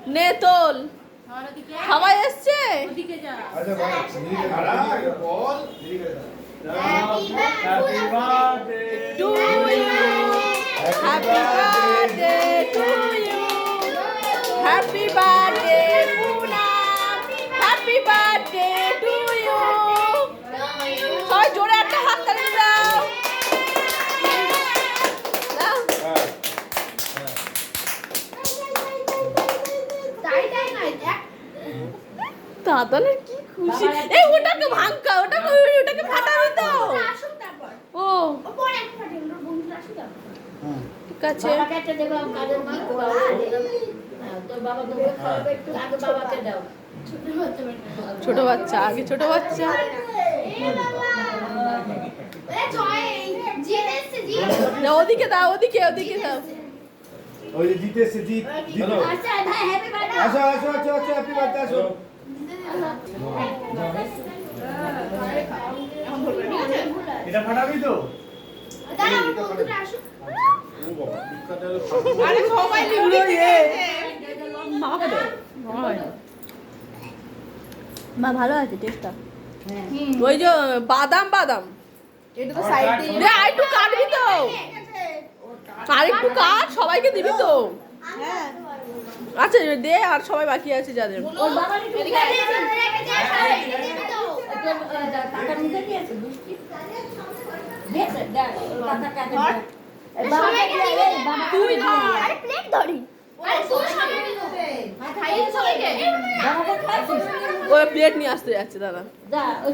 নে তোল সবাই এসছে আচ্ছা ভাই বল Happy birthday to you happy birthday to you happy birthday Poonam happy birthday to you সবাই জোরে একটা হাত তালি দাও দাও দাদানের কি খুশি এই ওটাকে ভাঙকা ওটাকে ফাটাবি তো ও ঠিক আছে ছোট বাচ্চা আগে ছোট বাচ্চা না ওদিকে দাও ওদিকে দাও ওই যে জিতে এসছে জিত আসো হ্যাপি বার্থডে আসো এটা ফাটাবি তো আরে সবাই নিলো মা ভালো আছে টেস্টটা ওই যে বাদাম এটা তো সাইড দিয়ে দে আর একটু কাটবি তো আর একটু কাট সবাইকে দিবি তো হ্যাঁ আচ্ছা দে আর সবাই বাকি আছে যাদের ওর বাবা টাকা নিতে দিয়েছে বৃষ্টি তুই না আরে প্লেট ধরি ওই প্লেট নিয়ে আসতে যাচ্ছে দাদা